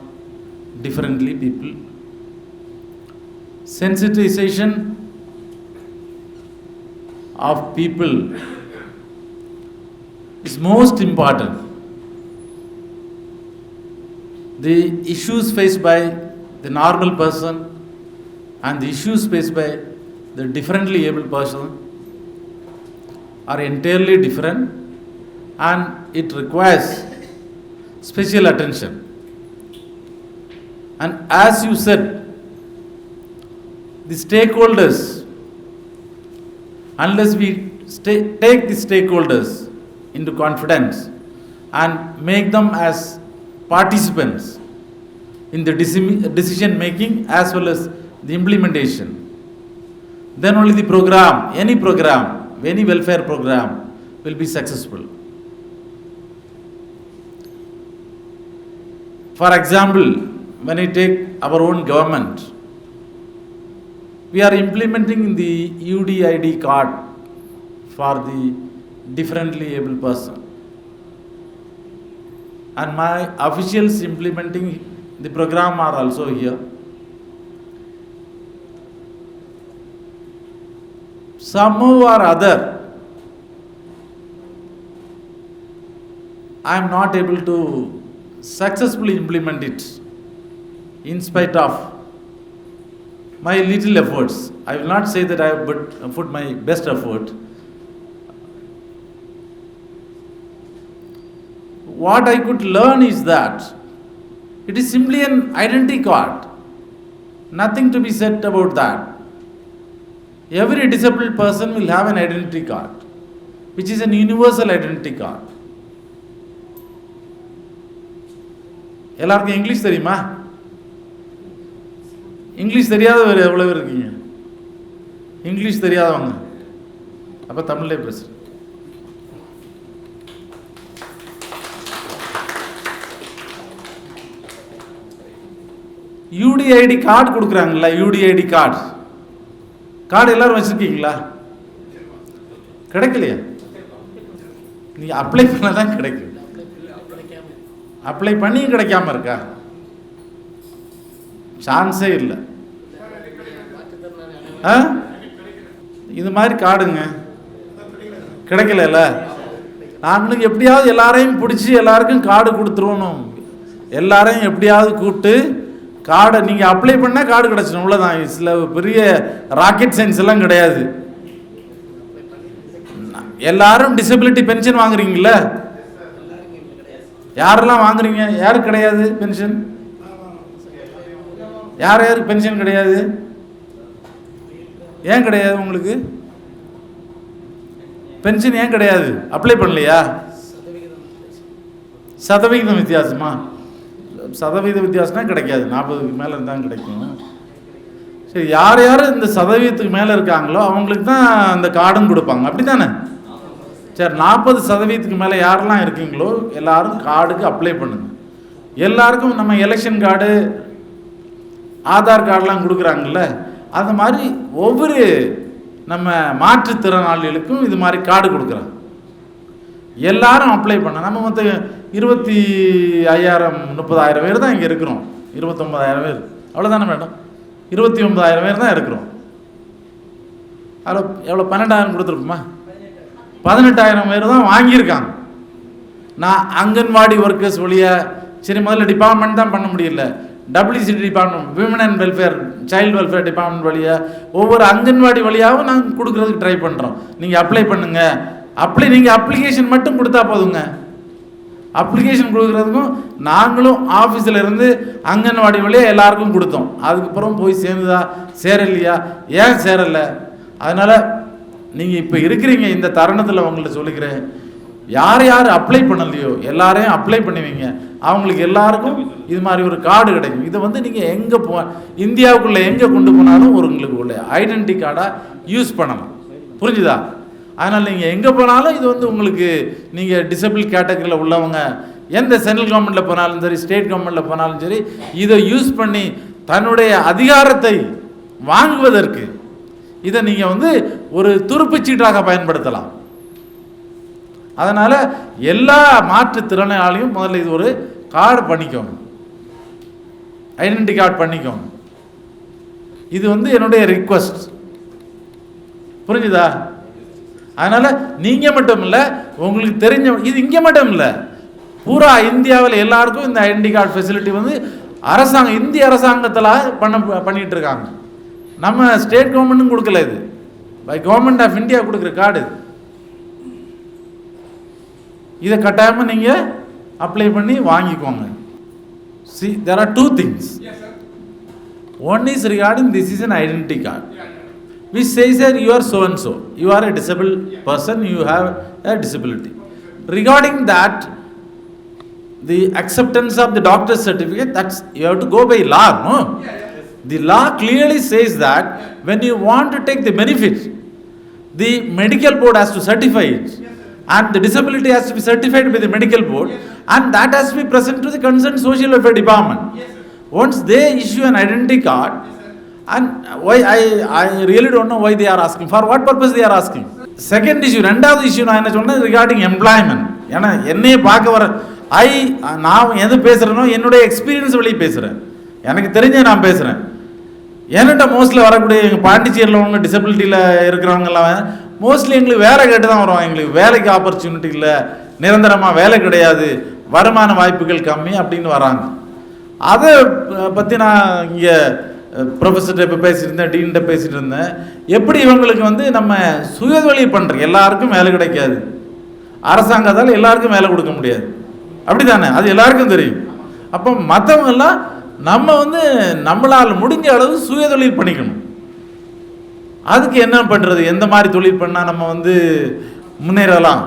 differently people. Sensitization of people is most important. The issues faced by the normal person and the issues faced by the differently able person are entirely different, and it requires special attention. And as you said, the stakeholders, unless we take the stakeholders into confidence and make them as participants in the decision making as well as the implementation, then only the program, any welfare program will be successful. For example, when I take our own government, we are implementing the UDID card for the differently able person. And my officials implementing the program are also here. Somehow or other, I am not able to successfully implement it in spite of my little efforts. I will not say that I have put my best effort. What I could learn is that it is simply an identity card. Nothing to be said about that. Every disabled person will have an identity card, which is an universal identity card. எல்லாருக்கும் English தெரியுமா? English தெரியாதவர் எவ்வளவு இருக்கீங்க? English தெரியாதவங்க. அப்போ தமிழ்லேயே பேசுகிறேன். UDID card கொடுக்குறாங்கல்ல, UDID card எல்லாரும் வச்சுருக்கீங்களா? கிடைக்கலையா? நீங்கள் அப்ளை பண்ண தான் கிடைக்கும். அப்ளை பண்ணியும் கிடைக்காம இருக்கா? சான்ஸே இல்லை. இது மாதிரி கார்டுங்க கிடைக்கல. நாங்களுக்கு எப்படியாவது எல்லாரையும் பிடிச்சி எல்லாருக்கும் கார்டு கொடுத்துருவோம். எல்லாரையும் எப்படியாவது கூப்பிட்டு கார்டை நீங்கள் அப்ளை பண்ணால் கார்டு கிடச்சிடும். இவ்வளோதான். சில பெரிய ராக்கெட் சயின்ஸ் எல்லாம் கிடையாது. எல்லாரும் டிசபிலிட்டி பென்ஷன் வாங்குறீங்கள? யாரெல்லாம் வாங்குறீங்க? யாருக்கு கிடையாது பென்ஷன்? யாருக்கு பென்ஷன் கிடையாது? ஏன் கிடையாது? உங்களுக்கு பென்ஷன் ஏன் கிடையாது? அப்ளை பண்ணலையா? சதவிகிதம் வித்தியாசமா? சதவீத வித்தியாசம்னா கிடைக்காது. 40க்கு மேலே இருந்தால் கிடைக்கும். சரி, யார் யார் இந்த சதவீதத்துக்கு மேலே இருக்காங்களோ அவங்களுக்கு தான் அந்த கார்டும் கொடுப்பாங்க. அப்படி தானே? சரி, 40% மேலே யாரெல்லாம் இருக்கீங்களோ எல்லாரும் கார்டுக்கு அப்ளை பண்ணுங்க. எல்லாருக்கும் நம்ம எலெக்ஷன் கார்டு, ஆதார் கார்டெலாம் கொடுக்குறாங்கல்ல, அது மாதிரி ஒவ்வொரு நம்ம மாற்றுத்திறனாளிகளுக்கும் இது மாதிரி கார்டு கொடுக்குறாங்க. எல்லாரும் அப்ளை பண்ண. நம்ம மொத்தம் 25,000 30,000 பேர் தான் இங்கே இருக்கிறோம். 29,000 பேர் அவ்வளோதானே மேடம்? 29,000 பேர் தான் இருக்கிறோம். அதில் எவ்வளோ 12,000 கொடுத்துருப்போமா? 18,000 பேர் தான் வாங்கியிருக்காங்க. நான் அங்கன்வாடி ஒர்க்கர்ஸ் வழியாக சரி முதல்ல டிபார்ட்மெண்ட் தான் பண்ண முடியல, WCD department, women and welfare, child welfare department வழியாக ஒவ்வொரு அங்கன்வாடி வழியாகவும் நாங்கள் கொடுக்குறதுக்கு ட்ரை பண்ணுறோம். நீங்கள் அப்ளை பண்ணுங்கள். நீங்கள் அப்ளிகேஷன் மட்டும் கொடுத்தா போதுங்க. அப்ளிகேஷன் கொடுக்குறதுக்கும் நாங்களும் ஆஃபீஸில் இருந்து அங்கன்வாடி வழியாக எல்லாருக்கும் கொடுத்தோம். அதுக்கப்புறம் போய் சேர்ந்துதா சேரலையா? ஏன் சேரலை? அதனால் நீங்கள் இப்போ இருக்கிறீங்க இந்த தருணத்தில் உங்கள்கிட்ட சொல்லிக்கிறேன், யார் யார் அப்ளை பண்ணலையோ எல்லாரையும் அப்ளை பண்ணுவீங்க. அவங்களுக்கு எல்லாருக்கும் இது மாதிரி ஒரு கார்டு கிடைக்கும். இதை நீங்கள் எங்கே இந்தியாவுக்குள்ளே எங்கே கொண்டு போனாலும் உங்களுக்கு உள்ள ஐடென்டிட்டி கார்டாக யூஸ் பண்ணலாம். புரிஞ்சுதா? அதனால் நீங்கள் எங்கே போனாலும் இது உங்களுக்கு நீங்கள் டிசபிள் கேட்டகரியில் உள்ளவங்க எந்த சென்ட்ரல் கவர்மெண்ட்டில் போனாலும் சரி, ஸ்டேட் கவர்மெண்ட்டில் போனாலும் சரி, இதை யூஸ் பண்ணி தன்னுடைய அதிகாரத்தை வாங்குவதற்கு இதை நீங்கள் ஒரு துருப்புச்சீட்டாக பயன்படுத்தலாம். அதனால் எல்லா மாற்றுத்திறனாளியும் முதல்ல இது ஒரு கார்டு பண்ணிக்கோங்க, ஐடென்டிட்டி கார்டு பண்ணிக்கோங்க. இது என்னுடைய ரிக்வஸ்ட். புரிஞ்சுதா? அதனால் நீங்கள் மட்டும் இல்லை, உங்களுக்கு தெரிஞ்ச இது இங்கே மட்டும் இல்லை, பூரா இந்தியாவில் எல்லாருக்கும் இந்த ஐடென்டி கார்டு ஃபெசிலிட்டி அரசாங்கம், இந்திய அரசாங்கத்தில் பண்ணிகிட்டு இருக்காங்க. நம்ம ஸ்டேட் கவர்மெண்ட்டும் கொடுக்கல, இது பை கவர்மெண்ட் ஆஃப் இந்தியா கொடுக்குற கார்டு. இதை கட்டாயமாக நீங்கள் அப்ளை பண்ணி வாங்கிக்கோங்க. See, there are two things. One is regarding this is an identity card, which says that you are so and so, you are a disabled person, you have a disability. Regarding that, the acceptance of the doctor's certificate, that's you have to go by law, no? The law clearly says that when you want to take the benefit, the medical board has to certify it, and the disability has to be certified by the medical board, and that has to be present to the concerned social welfare department. Once they issue an identity card, and why I really don't know why they are asking, for what purpose they are asking. Second issue, ரெண்டாவது issue நான் என்ன சொன்னேன் regarding employment. ஏன்னா என்னையே பார்க்க வர நான் எது பேசுகிறேனோ என்னுடைய எக்ஸ்பீரியன்ஸ் வழி பேசுகிறேன், எனக்கு தெரிஞ்ச நான் பேசுகிறேன். என்கிட்ட மோஸ்ட்லி வரக்கூடிய எங்கள் பாண்டிச்சேரியில் உள்ள டிசபிலிட்டியில் இருக்கிறவங்கெல்லாம் மோஸ்ட்லி எங்களுக்கு வேலை கேட்டு தான் வருவாங்க. எங்களுக்கு வேலைக்கு ஆப்பர்ச்சுனிட்டி இல்லை, நிரந்தரமாக வேலை கிடையாது, வருமான வாய்ப்புகள் கம்மி அப்படின்னு வராங்க. அதை பற்றி நான் இங்கே ப்ரொஃபஸர்கிட்ட இப்போ பேசிட்டு இருந்தேன், டீன்கிட்ட பேசிகிட்டு இருந்தேன். எப்படி இவங்களுக்கு நம்ம சுயதொழில் பண்ணுறோம், எல்லாருக்கும் வேலை கிடைக்காது, அரசாங்கத்தால் எல்லாருக்கும் வேலை கொடுக்க முடியாது, அப்படி தானே? அது எல்லாருக்கும் தெரியும். அப்போ மற்றவங்கெல்லாம் நம்ம நம்மளால் முடிஞ்ச அளவு சுயதொழில் பண்ணிக்கணும். அதுக்கு என்ன பண்ணுறது, எந்த மாதிரி தொழில் பண்ணால் நம்ம முன்னேறலாம்,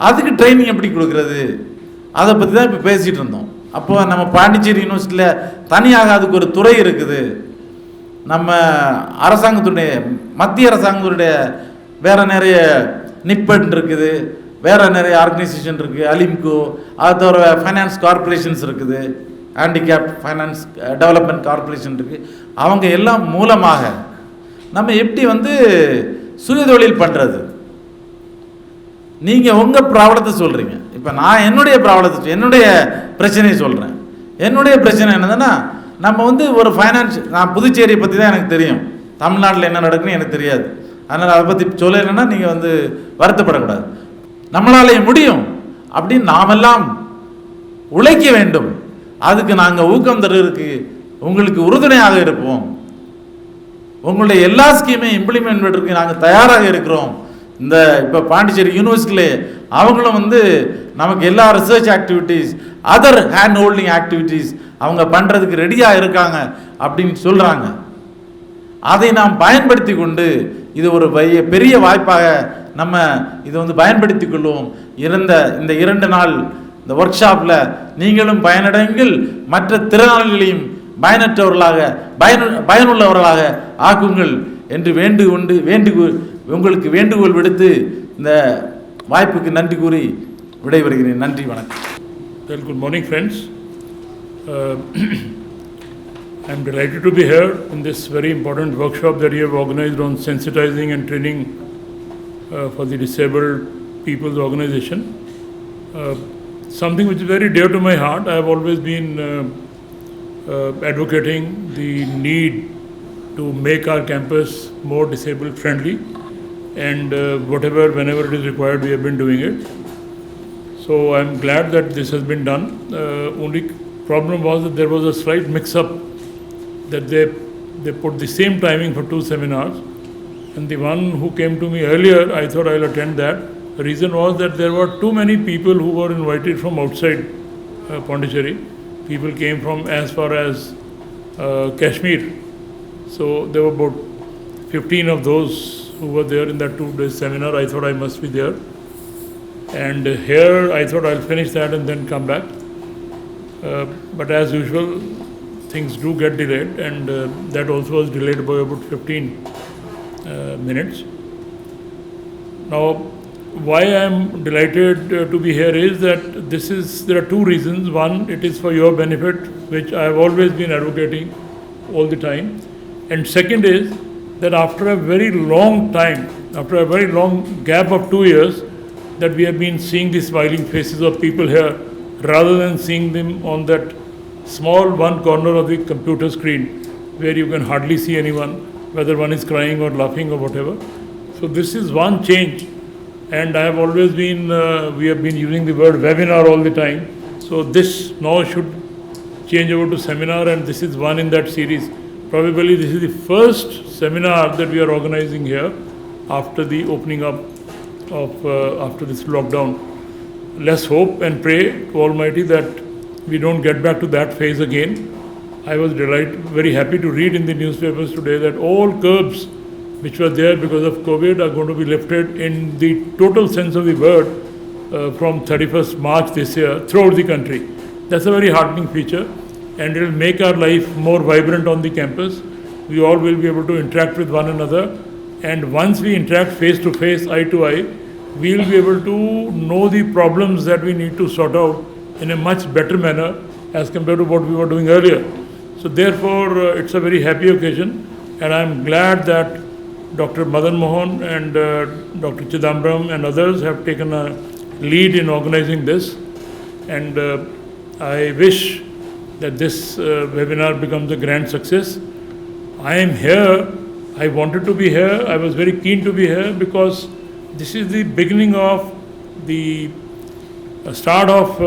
அதுக்கு ட்ரைனிங் எப்படி கொடுக்குறது, அதை பற்றி தான் இப்போ பேசிகிட்டு இருந்தோம். அப்போ நம்ம பாண்டிச்சேரி யூனிவர்சிட்டியில் தனியாக அதுக்கு ஒரு துறை இருக்குது. நம்ம அரசாங்கத்துடைய மத்திய அரசாங்கத்துடைய வேறு நிறைய நிப்பட் இருக்குது, வேறு நிறைய ஆர்கனைசேஷன் இருக்குது, அலிம்கோ, அது தவிர ஃபைனான்ஸ் கார்பரேஷன்ஸ் இருக்குது, ஹேண்டிகேப்ட் ஃபைனான்ஸ் டெவலப்மெண்ட் கார்பரேஷன் இருக்குது. அவங்க எல்லாம் மூலமாக நம்ம எப்படி சுயதொழில் பண்ணுறது? நீங்கள் உங்கள் ப்ராப்ளத்தை சொல்கிறீங்க, இப்போ நான் என்னுடைய பிரச்சனையை சொல்கிறேன். என்னுடைய பிரச்சனை என்னதுன்னா, நம்ம ஒரு ஃபைனான்ஸ், நான் புதுச்சேரியை பற்றி தான் எனக்கு தெரியும், தமிழ்நாட்டில் என்ன நடக்குன்னு எனக்கு தெரியாது. அதனால் அதை பற்றி சொல்லலைன்னா நீங்கள் வருத்தப்படக்கூடாது. நம்மளாலே முடியும் அப்படின்னு நாமெல்லாம் உழைக்க வேண்டும். அதுக்கு நாங்கள் ஊக்கம் தருவதற்கு உங்களுக்கு உறுதுணையாக இருப்போம். உங்களுடைய எல்லா ஸ்கீமையும் இம்ப்ளிமெண்ட் பண்ணுறதுக்கு நாங்கள் தயாராக இருக்கிறோம். இந்த இப்போ பாண்டிச்சேரி யூனிவர்சிட்டியிலே அவங்களும் நமக்கு எல்லா research activities, other hand holding activities அவங்க பண்ணுறதுக்கு ரெடியாக இருக்காங்க அப்படின்னு சொல்கிறாங்க. அதை நாம் பயன்படுத்தி கொண்டு இது ஒரு பெரிய வாய்ப்பாக நம்ம இதை பயன்படுத்தி கொள்வோம். இந்த 2 நாள் இந்த ஒர்க் ஷாப்பில் நீங்களும் பயனடைங்கள், மற்ற திறனாளிகளையும் பயனுள்ளவர்களாக ஆக்குங்கள் என்று உங்களுக்கு வேண்டுகோள் விடுத்து இந்த வாய்ப்புக்கு நன்றி கூறி விடைபெறுகிறேன். நன்றி, வணக்கம். Well, good morning, friends. I'm delighted to be here in this very important workshop that you have organized on sensitizing and training for the disabled people's organization. Something which is very dear to my heart. I have always been advocating the need to make our campus more disabled friendly, and whenever it is required, we have been doing it. So I'm glad that this has been done. Only problem was that there was a slight mix-up, that they put the same timing for 2 seminars, and the one who came to me earlier, I thought I'll attend that. The reason was that there were too many people who were invited from outside Pondicherry. People came from as far as Kashmir. So there were about 15 of those who were there in that 2-day seminar. I thought I must be there. And here I thought I'll finish that and then come back. But as usual, things do get delayed, and that also was delayed by about 15 minutes. Now, why I am delighted to be here is that there are 2 reasons. One, it is for your benefit, which I have always been advocating all the time. And second is that after a very long time, after a very long gap of 2 years, that we have been seeing the smiling faces of people here rather than seeing them on that small one corner of the computer screen where you can hardly see anyone, whether one is crying or laughing or whatever. So this is one change, and I have always been, we have been using the word webinar all the time. So this now should change over to seminar, and this is one in that series. Probably this is the first seminar that we are organizing here after the opening up of after this lockdown. Let's hope and pray to Almighty that we don't get back to that phase again. I was very happy to read in the newspapers today that all curbs which were there because of COVID are going to be lifted in the total sense of the word from 31st March this year throughout the country. That's a very heartening feature, and it will make our life more vibrant on the campus. We all will be able to interact with one another, and once we interact face to face, eye to eye, we will be able to know the problems that we need to sort out in a much better manner as compared to what we were doing earlier. So therefore, it's a very happy occasion, and I'm glad that Dr. Madan Mohan and Dr. Chidambaram and others have taken a lead in organizing this, and I wish that this webinar becomes a grand success. I am here, I wanted to be here, I was very keen to be here because this is the beginning of the start of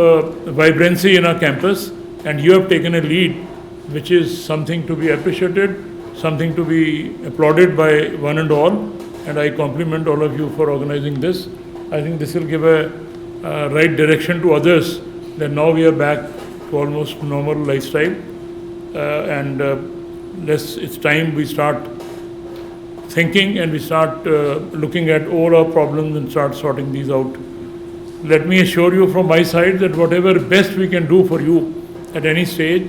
vibrancy in our campus, and you have taken a lead, which is something to be appreciated, something to be applauded by one and all, and I compliment all of you for organizing this. I think this will give a right direction to others that now we are back to almost normal lifestyle, and it's time we start thinking and we start looking at all our problems and start sorting these out. Let me assure you from my side that whatever best we can do for you at any stage,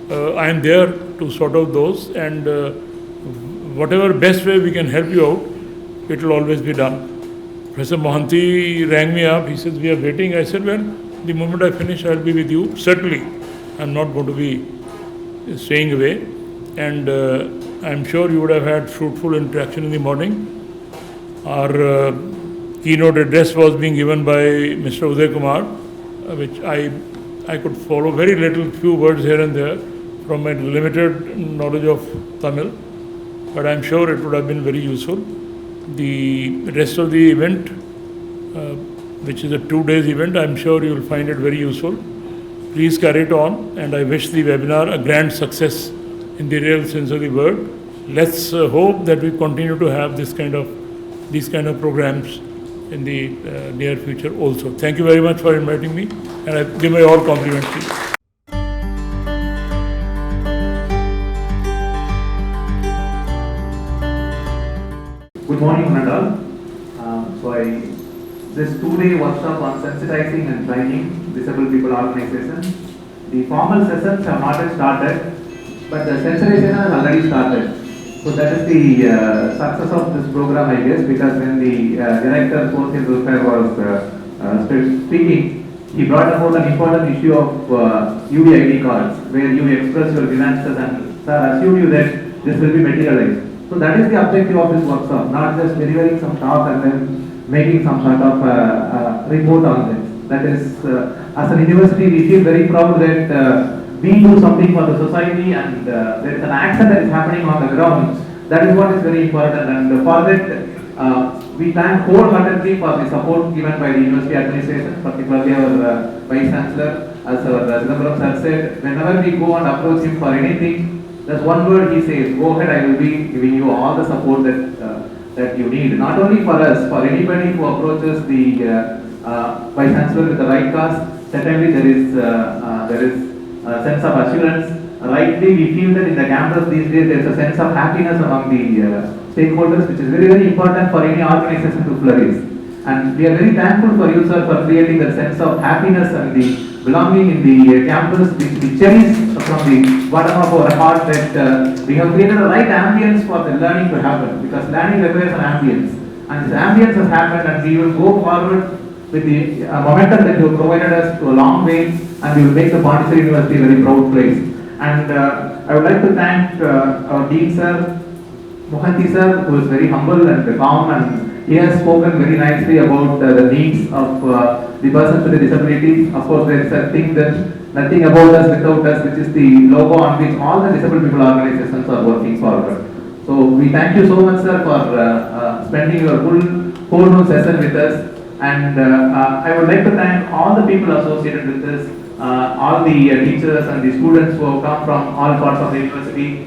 I am there to sort out those, and whatever best way we can help you out, it will always be done. Professor Mohanty rang me up. He says, we are waiting. I said, well, the moment I finish, I will be with you. Certainly, I am not going to be staying away. And I am sure you would have had fruitful interaction in the morning. Our keynote address was being given by Mr. Uday Kumar, which I could follow very little, few words here and there from my limited knowledge of Tamil. But I am sure it would have been very useful. The rest of the event, which is a 2 days event, I am sure you will find it very useful. Please carry it on, and I wish the webinar a grand success in the real sense of the word. Let's hope that we continue to have these kind of programs in the near future also. Thank you very much for inviting me, and I give my all compliments to you. Good morning, one and all. This 2-day workshop on sensitizing and training disabled people organization. The formal sessions have not yet started, but the sensitization has already started. So that is the success of this program, I guess, because when the director of social welfare was speaking, he brought about an important issue of UDID cards, where you express your grievances and assured you that this will be materialized. So that is the objective of this workshop, not just delivering some talk and then making some sort of report on this. That is, as a university, we feel very proud that we do something for the society, and there is an action that is happening on the ground. That is what is very important, and for that we thank wholeheartedly for the support given by the university administration, particularly our Vice Chancellor. As our Chidambaram sir said, whenever we go and approach him for anything, there's one word he says, go ahead, I will be giving you all the support that you need. Not only for us, for anybody who approaches the Vice Chancellor with the right cause, certainly there is a sense of assurance. Rightly, we feel that in the campus these days there is a sense of happiness among the stakeholders, which is very, very important for any organization to flourish. And we are very thankful for you, sir, for creating that sense of happiness and the belonging in the campus, which we cherish from the bottom of our heart, that we have created a right ambience for the learning to happen, because learning requires an ambience. And this ambience has happened, and we will go forward with the momentum that you have provided us to a long way, and we will make the Pondicherry University a very proud place. And I would like to thank our Dean Sir, Mohanty Sir, who is very humble and calm, and he has spoken very nicely about the needs of the persons with disabilities. Of course, there is a thing that nothing about us without us, which is the logo on which all the disabled people organizations are working forward. So we thank you so much, sir, for spending your whole noon session with us. And I would like to thank all the people associated with this, all the teachers and the students who have come from all parts of the university.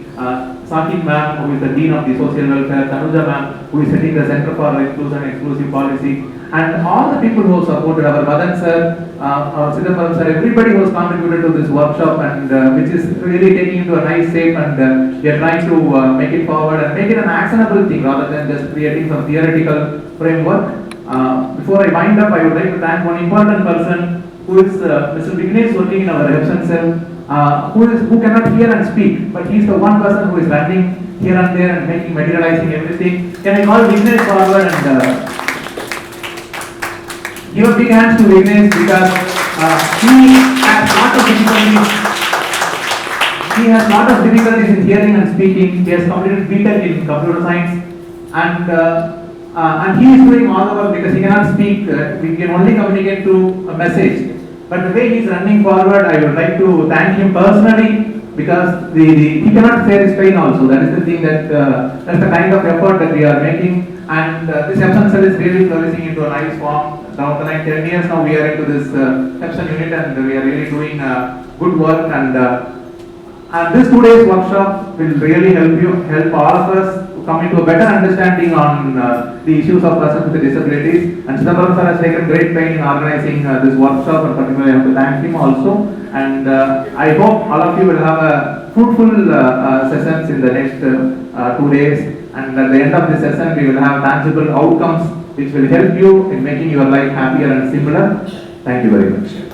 Sakit ma'am, who is the Dean of the Social Welfare, Tanuja ma'am, who is heading the Center for Inclusion and Exclusive Policy, and all the people who have supported our Madan sir, our Chidambaram sir, everybody who has contributed to this workshop, and which is really taking into a nice shape, and we are trying to make it forward and make it an actionable thing rather than just creating some theoretical framework. Before I wind up, I would like to thank one important person who is Mr. Vignesh, working in our reception cell. Who cannot hear and speak, but he is the one person who is running here and there and materializing everything. Can I call Vignesh forward and give a big hand to Vignesh, because he has lot of difficulties. He has lot of difficulties in hearing and speaking. He has completed BTech in computer science, and he is doing all the work because he cannot speak. We can only communicate through a message. But the way he is running forward, I would like to thank him personally, because he cannot share his pain also. That is the thing, that's the kind of effort that we are making. And this Epson cell is really flourishing into a nice form. Down the line, 10 years now we are into this Epson unit, and we are really doing good work. And this 2 days workshop will really help all of us to come into a better understanding on the issues of persons with disabilities. And Chidambaram sir has taken great pain in organizing this workshop, and particularly I have to thank him also. And I hope all of you will have a fruitful sessions in the next 2 days. And at the end of this session, we will have tangible outcomes which will help you in making your life happier and simpler. Thank you very much.